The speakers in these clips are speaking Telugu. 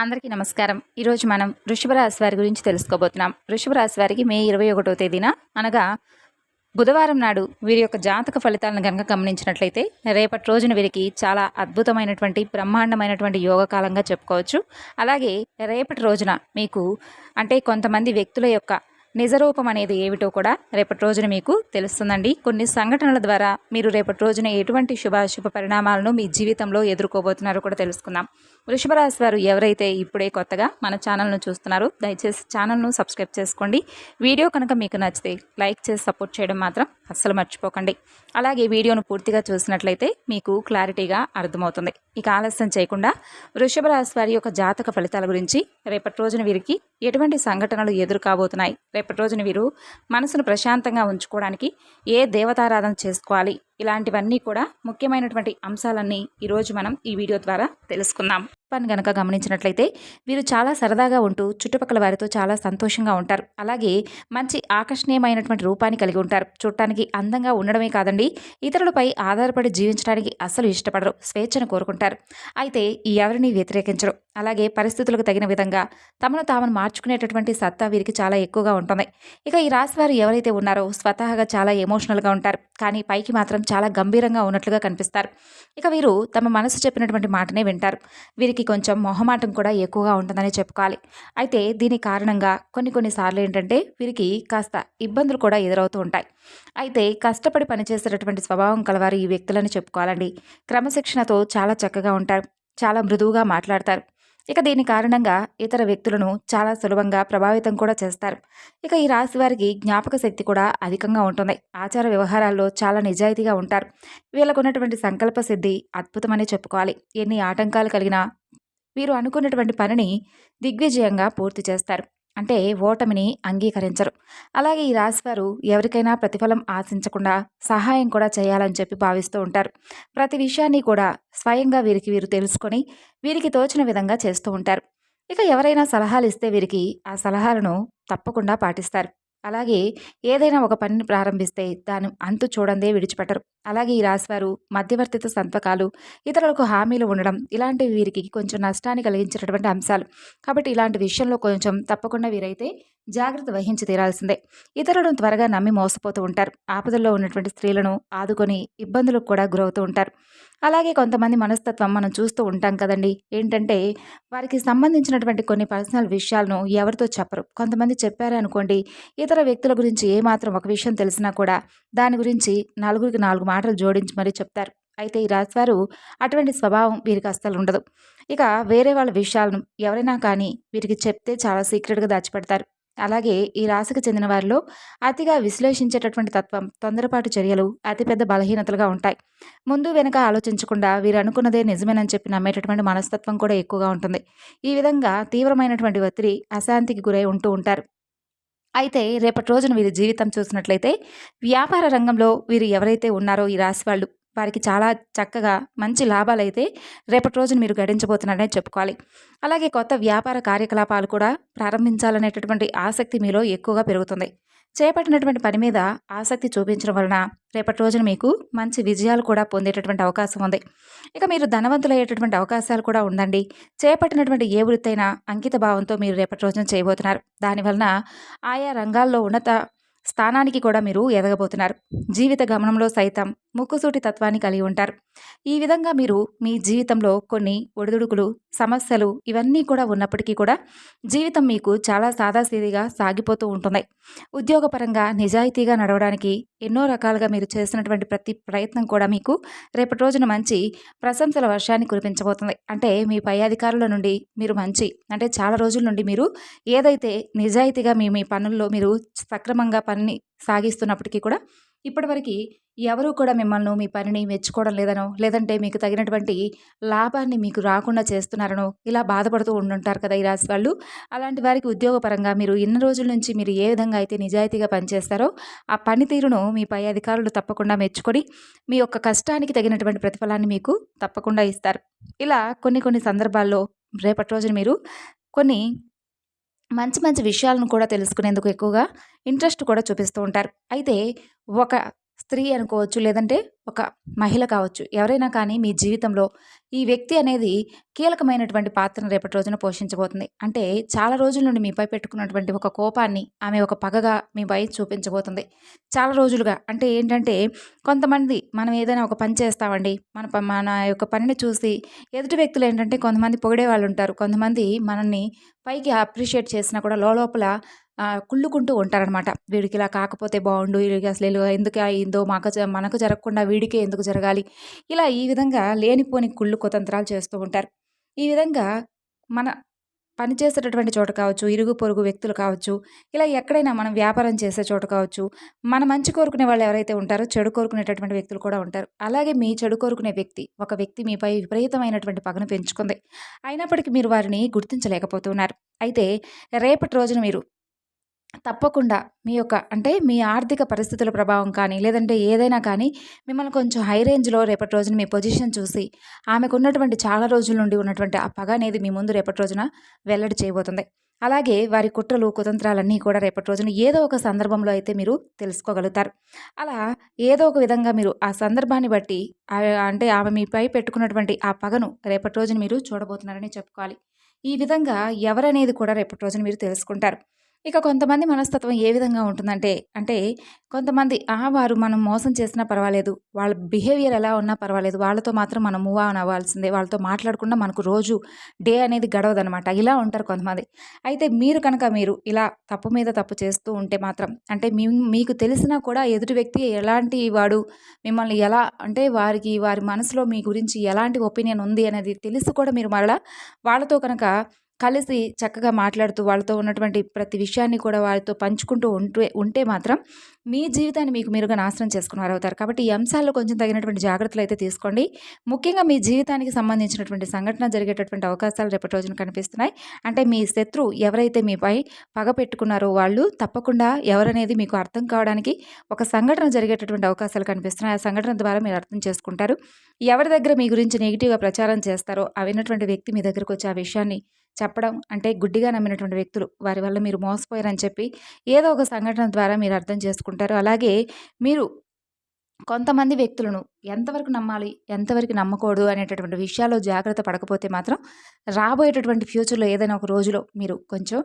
అందరికీ నమస్కారం. ఈరోజు మనం వృషభ రాశి వారి గురించి తెలుసుకోబోతున్నాం. వృషభ రాశి వారికి మే 21వ తేదీన అనగా బుధవారం నాడు వీరి యొక్క జాతక ఫలితాలను కనుక గమనించినట్లయితే రేపటి రోజున వీరికి చాలా అద్భుతమైనటువంటి బ్రహ్మాండమైనటువంటి యోగకాలంగా చెప్పుకోవచ్చు. అలాగే రేపటి రోజున మీకు అంటే కొంతమంది వ్యక్తుల యొక్క నిజరూపం అనేది ఏమిటో కూడా రేపటి రోజున మీకు తెలుస్తుందండి. కొన్ని సంఘటనల ద్వారా మీరు రేపటి రోజున ఎటువంటి శుభాశుభ పరిణామాలను మీ జీవితంలో ఎదుర్కోబోతున్నారో కూడా తెలుసుకుందాం. వృషభ రాశి వారు ఎవరైతే ఇప్పుడే కొత్తగా మన ఛానల్ను చూస్తున్నారో దయచేసి ఛానల్ను సబ్స్క్రైబ్ చేసుకోండి. వీడియో కనుక మీకు నచ్చితే లైక్ చేసి సపోర్ట్ చేయడం మాత్రం అస్సలు మర్చిపోకండి. అలాగే వీడియోను పూర్తిగా చూసినట్లయితే మీకు క్లారిటీగా అర్థమవుతుంది. ఇక ఆలస్యం చేయకుండా వృషభ రాశి వారి యొక్క జాతక ఫలితాల గురించి రేపటి రోజున వీరికి ఎటువంటి సంఘటనలు ఎదురు కాబోతున్నాయి, రేపటి రోజున వీరు మనసును ప్రశాంతంగా ఉంచుకోవడానికి ఏ దేవతారాధన చేసుకోవాలి, ఇలాంటివన్నీ కూడా ముఖ్యమైనటువంటి అంశాలన్నీ ఈరోజు మనం ఈ వీడియో ద్వారా తెలుసుకుందాం. పని గనక గమనించినట్లయితే వీరు చాలా సరదాగా ఉంటూ చుట్టుపక్కల వారితో చాలా సంతోషంగా ఉంటారు. అలాగే మంచి ఆకర్షణీయమైనటువంటి రూపాన్ని కలిగి ఉంటారు. చూడటానికి అందంగా ఉండడమే కాదండి, ఇతరులపై ఆధారపడి జీవించడానికి అస్సలు ఇష్టపడరు, స్వేచ్ఛను కోరుకుంటారు. అయితే ఎవరిని వ్యతిరేకించరు. అలాగే పరిస్థితులకు తగిన విధంగా తమను తాము మార్చుకునేటటువంటి సత్తా వీరికి చాలా ఎక్కువగా ఉంటుంది. ఇక ఈ రాశి వారు ఎవరైతే ఉన్నారో స్వతహాగా చాలా ఎమోషనల్గా ఉంటారు, కానీ పైకి మాత్రం చాలా గంభీరంగా ఉన్నట్లుగా కనిపిస్తారు. ఇక వీరు తమ మనసు చెప్పినటువంటి మాటనే వింటారు. వీరికి కొంచెం మొహమాటం కూడా ఎక్కువగా ఉంటుందని చెప్పుకోవాలి. అయితే దీని కారణంగా కొన్నిసార్లు ఏంటంటే వీరికి కాస్త ఇబ్బందులు కూడా ఎదురవుతూ ఉంటాయి. అయితే కష్టపడి పనిచేసేటటువంటి స్వభావం కలవారు ఈ వ్యక్తులని చెప్పుకోవాలండి. క్రమశిక్షణతో చాలా చక్కగా ఉంటారు, చాలా మృదువుగా మాట్లాడతారు. ఇక దీని కారణంగా ఇతర వ్యక్తులను చాలా సులభంగా ప్రభావితం కూడా చేస్తారు. ఇక ఈ రాశి వారికి జ్ఞాపక శక్తి కూడా అధికంగా ఉంటుంది. ఆచార వ్యవహారాల్లో చాలా నిజాయితీగా ఉంటారు. వీళ్ళకు ఉన్నటువంటి సంకల్ప సిద్ధి అద్భుతమని చెప్పుకోవాలి. ఎన్ని ఆటంకాలు కలిగినా వీరు అనుకున్నటువంటి పనిని దిగ్విజయంగా పూర్తి చేస్తారు. అంటే ఓటమిని అంగీకరించరు. అలాగే ఈ రాశివారు ఎవరికైనా ప్రతిఫలం ఆశించకుండా సహాయం కూడా చేయాలని చెప్పి భావిస్తూ ఉంటారు. ప్రతి విషయాన్ని కూడా స్వయంగా వీరు తెలుసుకొని వీరికి తోచిన విధంగా చేస్తూ ఉంటారు. ఇక ఎవరైనా సలహాలు ఇస్తే వీరికి ఆ సలహాలను తప్పకుండా పాటిస్తారు. అలాగే ఏదైనా ఒక పనిని ప్రారంభిస్తే దాని అంతు చూడందే విడిచిపెట్టరు. అలాగే ఈ రాశివారు మధ్యవర్తిత్వ సంతకాలు, ఇతరులకు హామీలు ఉండడం ఇలాంటివి వీరికి కొంచెం నష్టాన్ని కలిగించేటటువంటి అంశాలు. కాబట్టి ఇలాంటి విషయంలో కొంచెం తప్పకుండా వీరైతే జాగ్రత్త వహించి తీరాల్సిందే. ఇతరులను త్వరగా నమ్మి మోసపోతూ ఉంటారు. ఆపదల్లో ఉన్నటువంటి స్త్రీలను ఆదుకొని ఇబ్బందులకు కూడా గురవుతూ ఉంటారు. అలాగే కొంతమంది మనస్తత్వం మనం చూస్తూ ఉంటాం కదండి. ఏంటంటే వారికి సంబంధించినటువంటి కొన్ని పర్సనల్ విషయాలను ఎవరితో చెప్పరు. కొంతమంది చెప్పారే అనుకోండి, ఇతర వ్యక్తుల గురించి ఏమాత్రం ఒక విషయం తెలిసినా కూడా దాని గురించి నలుగురికి 4 మాటలు జోడించి మరీ చెప్తారు. అయితే ఈ రాశివారు అటువంటి స్వభావం వీరికి అస్సలు ఉండదు. ఇక వేరే వాళ్ళ విషయాలను ఎవరైనా కానీ వీరికి చెప్తే చాలా సీక్రెట్గా దాచిపెడతారు. అలాగే ఈ రాశికి చెందిన వారిలో అతిగా విశ్లేషించేటటువంటి తత్వం, తొందరపాటు చర్యలు అతిపెద్ద బలహీనతలుగా ఉంటాయి. ముందు వెనక ఆలోచించకుండా వీరు అనుకున్నదే నిజమేనని చెప్పి నమ్మేటటువంటి మనస్తత్వం కూడా ఎక్కువగా ఉంటుంది. ఈ విధంగా తీవ్రమైనటువంటి ఒత్తిడి, అశాంతికి గురై ఉంటూ ఉంటారు. అయితే రేపటి రోజున వీరి జీవితం చూసినట్లయితే వ్యాపార రంగంలో వీరు ఎవరైతే ఉన్నారో ఈ రాశి వాళ్ళు వారికి చాలా చక్కగా మంచి లాభాలైతే రేపటి రోజున మీరు గడించబోతున్నారనే చెప్పుకోవాలి. అలాగే కొత్త వ్యాపార కార్యకలాపాలు కూడా ప్రారంభించాలనేటటువంటి ఆసక్తి మీలో ఎక్కువగా పెరుగుతుంది. చేపట్టినటువంటి పని మీద ఆసక్తి చూపించడం వలన రేపటి రోజున మీకు మంచి విజయాలు కూడా పొందేటటువంటి అవకాశం ఉంది. ఇక మీరు ధనవంతులయ్యేటటువంటి అవకాశాలు కూడా ఉందండి. చేపట్టినటువంటి ఏ వృత్తైనా అంకిత భావంతో మీరు రేపటి రోజున చేయబోతున్నారు. దానివలన ఆయా రంగాల్లో ఉన్నత స్థానానికి కూడా మీరు ఎదగబోతున్నారు. జీవిత గమనంలో సైతం ముక్కుసూటి తత్వాన్ని కలిగి ఉంటారు. ఈ విధంగా మీరు మీ జీవితంలో కొన్ని ఒడిదుడుకులు, సమస్యలు ఇవన్నీ కూడా ఉన్నప్పటికీ కూడా జీవితం మీకు చాలా సాదాసీదిగా సాగిపోతూ ఉంటుంది. ఉద్యోగపరంగా నిజాయితీగా నడవడానికి ఎన్నో రకాలుగా మీరు చేసినటువంటి ప్రతి ప్రయత్నం కూడా మీకు రేపటి రోజున మంచి ప్రశంసల వర్షాన్ని కురిపించబోతుంది. అంటే మీ పై అధికారుల నుండి మీరు అంటే చాలా రోజుల నుండి మీరు ఏదైతే నిజాయితీగా మీ పనుల్లో మీరు సక్రమంగా పనిని సాగిస్తున్నప్పటికీ కూడా ఇప్పటివరకు ఎవరూ కూడా మిమ్మల్ని మీ పనిని మెచ్చుకోవడం లేదనో, లేదంటే మీకు తగినటువంటి లాభాన్ని మీకు రాకుండా చేస్తున్నారనో ఇలా బాధపడుతూ ఉండుంటారు కదా ఈ రాశి వాళ్ళు. అలాంటి వారికి ఉద్యోగపరంగా మీరు ఇన్ని రోజుల నుంచి మీరు ఏ విధంగా అయితే నిజాయితీగా పనిచేస్తారో ఆ పనితీరును మీ పై అధికారులు తప్పకుండా మెచ్చుకొని మీ యొక్క కష్టానికి తగినటువంటి ప్రతిఫలాన్ని మీకు తప్పకుండా ఇస్తారు. ఇలా కొన్ని సందర్భాల్లో రేపటి రోజున మీరు కొన్ని మంచి మంచి విషయాలను కూడా తెలుసుకునేందుకు ఎక్కువగా ఇంట్రెస్ట్ కూడా చూపిస్తూ ఉంటారు. అయితే ఒక స్త్రీ అనుకోవచ్చు, లేదంటే ఒక మహిళ కావచ్చు. ఎవరైనా కానీ మీ జీవితంలో ఈ వ్యక్తి అనేది కీలకమైనటువంటి పాత్రను రేపటి రోజున పోషించబోతుంది. అంటే చాలా రోజుల నుండి మీపై పెట్టుకున్నటువంటి ఒక కోపాన్ని ఆమె ఒక పగగా మీపై చూపించబోతుంది. చాలా రోజులుగా అంటే ఏంటంటే కొంతమంది మనం ఏదైనా ఒక పని చేస్తామండి. మన యొక్క పనిని చూసి ఎదుటి వ్యక్తులు ఏంటంటే కొంతమంది పొగిడే వాళ్ళు ఉంటారు. కొంతమంది మనల్ని పైకి అప్రిషియేట్ చేసినా కూడా లోలోపల కుళ్ళుకుంటూ ఉంటారనమాట. వీడికి ఇలా కాకపోతే బావుండు. వీడికి అసలు ఇలా ఎందుకు అయిందో మనకు జరగకుండా వీడికే ఎందుకు జరగాలి? ఇలా ఈ విధంగా లేనిపోని కుళ్ళు కుతంత్రాలు చేస్తూ ఉంటారు. ఈ విధంగా మన పని చేసేటటువంటి చోట కావచ్చు, ఇరుగు పొరుగు వ్యక్తులు కావచ్చు, ఇలా ఎక్కడైనా మనం వ్యాపారం చేసే చోట కావచ్చు, మన మంచి కోరుకునే వాళ్ళు ఎవరైతే ఉంటారో చెడు కోరుకునేటటువంటి వ్యక్తులు కూడా ఉంటారు. అలాగే మీ చెడు కోరుకునే వ్యక్తి, ఒక వ్యక్తి మీపై విపరీతమైనటువంటి పగను పెంచుకుంది. అయినప్పటికీ మీరు వారిని గుర్తించలేకపోతున్నారు. అయితే రేపటి రోజున మీరు తప్పకుండా మీ యొక్క అంటే మీ ఆర్థిక పరిస్థితుల ప్రభావం కానీ, లేదంటే ఏదైనా కానీ మిమ్మల్ని కొంచెం హై రేంజ్‌లో రేపటి రోజున మీ పొజిషన్ చూసి, ఆమెకున్నటువంటి చాలా రోజుల నుండి ఉన్నటువంటి ఆ పగ అనేది మీ ముందు రేపటి రోజున వెల్లడి చేయబోతుంది. అలాగే వారి కుట్రలు, కుతంత్రాలన్నీ కూడా రేపటి రోజున ఏదో ఒక సందర్భంలో అయితే మీరు తెలుసుకోగలుగుతారు. అలా ఏదో ఒక విధంగా మీరు ఆ సందర్భాన్ని బట్టి అంటే ఆమె మీపై పెట్టుకున్నటువంటి ఆ పగను రేపటి రోజున మీరు చూడబోతున్నారని చెప్పుకోవాలి. ఈ విధంగా ఎవరనేది కూడా రేపటి రోజున మీరు తెలుసుకుంటారు. ఇక కొంతమంది మనస్తత్వం ఏ విధంగా ఉంటుందంటే, అంటే కొంతమంది వారు మనం మోసం చేసినా పర్వాలేదు. వాళ్ళ బిహేవియర్ ఎలా ఉన్నా పర్వాలేదు. వాళ్ళతో మాత్రం మనం మూవ్ ఆన్ అవ్వాల్సిందే. వాళ్ళతో మాట్లాడకుండా మనకు రోజు డే అనేది గడవదనమాట. ఇలా ఉంటారు కొంతమంది. అయితే మీరు ఇలా తప్పు మీద తప్పు చేస్తూ ఉంటే మాత్రం అంటే మీకు తెలిసినా కూడా ఎదుటి వ్యక్తి ఎలాంటి వాడు, మిమ్మల్ని ఎలా అంటే వారి మనసులో మీ గురించి ఎలాంటి ఒపీనియన్ ఉంది అనేది తెలిసి కూడా మీరు మరలా వాళ్ళతో కనుక కలిసి చక్కగా మాట్లాడుతూ వాళ్ళతో ఉన్నటువంటి ప్రతి విషయాన్ని కూడా వాళ్ళతో పంచుకుంటూ ఉంటే మాత్రం మీ జీవితాన్ని మీకు మీరుగా నాశనం చేసుకున్న వారవుతారు. కాబట్టి ఈ అంశాల్లో కొంచెం తగినటువంటి జాగ్రత్తలు అయితే తీసుకోండి. ముఖ్యంగా మీ జీవితానికి సంబంధించినటువంటి సంఘటన జరిగేటటువంటి అవకాశాలు రేపటి రోజున కనిపిస్తున్నాయి. అంటే మీ శత్రువు ఎవరైతే మీపై పగ పెట్టుకున్నారో వాళ్ళు తప్పకుండా ఎవరనేది మీకు అర్థం కావడానికి ఒక సంఘటన జరిగేటటువంటి అవకాశాలు కనిపిస్తున్నాయి. ఆ సంఘటన ద్వారా మీరు అర్థం చేసుకుంటారు. ఎవరి దగ్గర మీ గురించి నెగిటివ్‌గా ప్రచారం చేస్తారో ఆ విన్నటువంటి వ్యక్తి మీ దగ్గరకు వచ్చి ఆ విషయాన్ని చెప్పడం అంటే గుడ్డిగా నమ్మినటువంటి వ్యక్తులు వారి వల్ల మీరు మోసపోయారని చెప్పి ఏదో ఒక సంఘటన ద్వారా మీరు అర్థం చేసుకుంటారు. అలాగే మీరు కొంతమంది వ్యక్తులను ఎంతవరకు నమ్మాలి, ఎంతవరకు నమ్మకూడదు అనేటటువంటి విషయాల్లో జాగ్రత్త పడకపోతే మాత్రం రాబోయేటటువంటి ఫ్యూచర్‌లో ఏదైనా ఒక రోజులో మీరు కొంచెం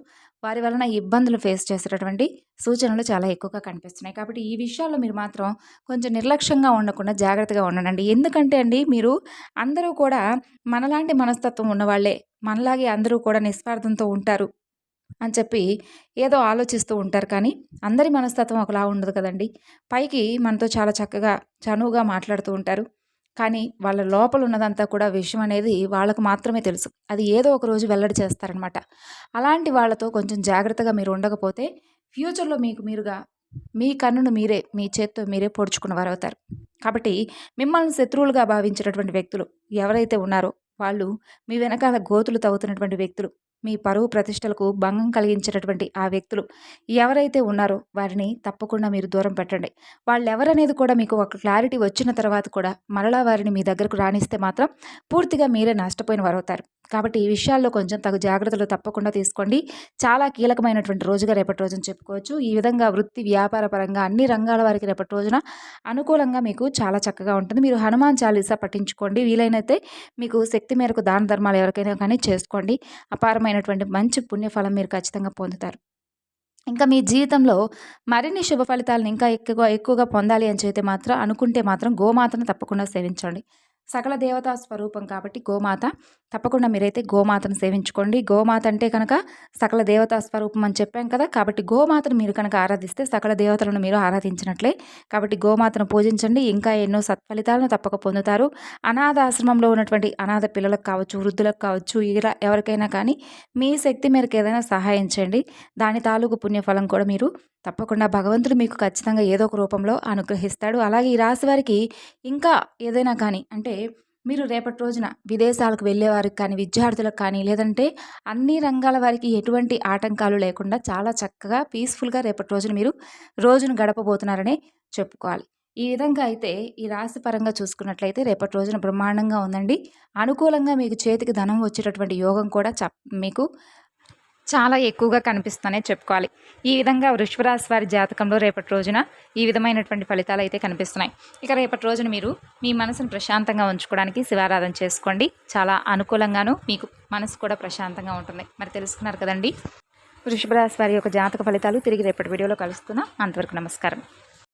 వారి వలన ఇబ్బందులు ఫేస్ చేసేటటువంటి సూచనలు చాలా ఎక్కువగా కనిపిస్తున్నాయి. కాబట్టి ఈ విషయాల్లో మీరు మాత్రం కొంచెం నిర్లక్ష్యంగా ఉండకుండా జాగ్రత్తగా ఉండండి. ఎందుకంటే అండి మీరు అందరూ కూడా మనలాంటి మనస్తత్వం ఉన్నవాళ్ళే. మనలాగే అందరూ కూడా నిస్వార్థంతో ఉంటారు అని చెప్పి ఏదో ఆలోచిస్తూ ఉంటారు. కానీ అందరి మనస్తత్వం ఒకలా ఉండదు కదండీ. పైకి మనతో చాలా చక్కగా, చనువుగా మాట్లాడుతూ ఉంటారు. కానీ వాళ్ళ లోపల ఉన్నదంతా కూడా విషయం అనేది వాళ్ళకు మాత్రమే తెలుసు. అది ఏదో ఒక రోజు వెల్లడి చేస్తారనమాట. అలాంటి వాళ్ళతో కొంచెం జాగ్రత్తగా మీరు ఉండకపోతే ఫ్యూచర్‌లో మీకు మీరుగా మీ కన్నును మీరే, మీ చేత్తో మీరే పొడుచుకున్న వారవుతారు. కాబట్టి మిమ్మల్ని శత్రువులుగా భావించేటటువంటి వ్యక్తులు ఎవరైతే ఉన్నారో వాళ్ళు మీ వెనకాల గోతులు తవ్వుతున్నటువంటి వ్యక్తులు, మీ పరువు ప్రతిష్టలకు భంగం కలిగించేటటువంటి ఆ వ్యక్తులు ఎవరైతే ఉన్నారో వారిని తప్పకుండా మీరు దూరం పెట్టండి. వాళ్ళెవరనేది కూడా మీకు ఒక క్లారిటీ వచ్చిన తర్వాత కూడా మరలా వారిని మీ దగ్గరకు రానిస్తే మాత్రం పూర్తిగా మీరే నష్టపోయిన వారవుతారు. కాబట్టి ఈ విషయాల్లో కొంచెం తగు జాగ్రత్తలు తప్పకుండా తీసుకోండి. చాలా కీలకమైనటువంటి రోజుగా రేపటి రోజున చెప్పుకోవచ్చు. ఈ విధంగా వృత్తి, వ్యాపార పరంగా అన్ని రంగాల వారికి రేపటి రోజున అనుకూలంగా మీకు చాలా చక్కగా ఉంటుంది. మీరు హనుమాన్ చాలీసా పఠించుకోండి. వీలైనైతే మీకు శక్తి మేరకు దాన ధర్మాలు ఎవరికైనా కానీ చేసుకోండి. అపారమైనటువంటి మంచి పుణ్యఫలం మీరు ఖచ్చితంగా పొందుతారు. ఇంకా మీ జీవితంలో మరిన్ని శుభ ఫలితాలను ఇంకా ఎక్కువగా పొందాలి అని చేస్తే మాత్రం అనుకుంటే మాత్రం గోమాతను తప్పకుండా సేవించండి. సకల దేవతా స్వరూపం కాబట్టి గోమాత తప్పకుండా మీరైతే గోమాతను సేవించుకోండి. గోమాత అంటే కనుక సకల దేవతా స్వరూపం అని చెప్పాం కదా. కాబట్టి గోమాతను మీరు కనుక ఆరాధిస్తే సకల దేవతలను మీరు ఆరాధించినట్లే. కాబట్టి గోమాతను పూజించండి. ఇంకా ఎన్నో సత్ఫలితాలను తప్పక పొందుతారు. అనాథ ఆశ్రమంలో ఉన్నటువంటి అనాథ పిల్లలకు కావచ్చు, వృద్ధులకు కావచ్చు, ఇలా ఎవరికైనా కానీ మీ శక్తి మేరకు ఏదైనా సహాయం చేయండి. దాని తాలూకు పుణ్యఫలం కూడా మీరు తప్పకుండా భగవంతుడు మీకు ఖచ్చితంగా ఏదో ఒక రూపంలో అనుగ్రహిస్తాడు. అలాగే ఈ రాశి వారికి ఇంకా ఏదైనా కానీ అంటే మీరు రేపటి రోజున విదేశాలకు వెళ్ళేవారికి కానీ, విద్యార్థులకు కానీ, లేదంటే అన్ని రంగాల వారికి ఎటువంటి ఆటంకాలు లేకుండా చాలా చక్కగా పీస్ఫుల్గా రేపటి రోజున మీరు రోజును గడపబోతున్నారనే చెప్పుకోవాలి. ఈ విధంగా అయితే ఈ రాశి పరంగా చూసుకున్నట్లయితే రేపటి రోజున బ్రహ్మాండంగా ఉందండి. అనుకూలంగా మీకు చేతికి ధనం వచ్చేటటువంటి యోగం కూడా మీకు చాలా ఎక్కువగా కనిపిస్తూనే చెప్పుకోవాలి. ఈ విధంగా వృషభ రాశి వారి జాతకంలో రేపటి రోజున ఈ విధమైనటువంటి ఫలితాలు అయితే కనిపిస్తున్నాయి. ఇక రేపటి రోజున మీరు మీ మనసును ప్రశాంతంగా ఉంచుకోవడానికి శివారాధన చేసుకోండి. చాలా అనుకూలంగాను మీకు మనసు కూడా ప్రశాంతంగా ఉంటుంది. మరి తెలుసుకున్నారు కదండి వృషభ రాశి వారి యొక్క జాతక ఫలితాలు. తిరిగి రేపటి వీడియోలో కలుస్తున్నాం. అంతవరకు నమస్కారం.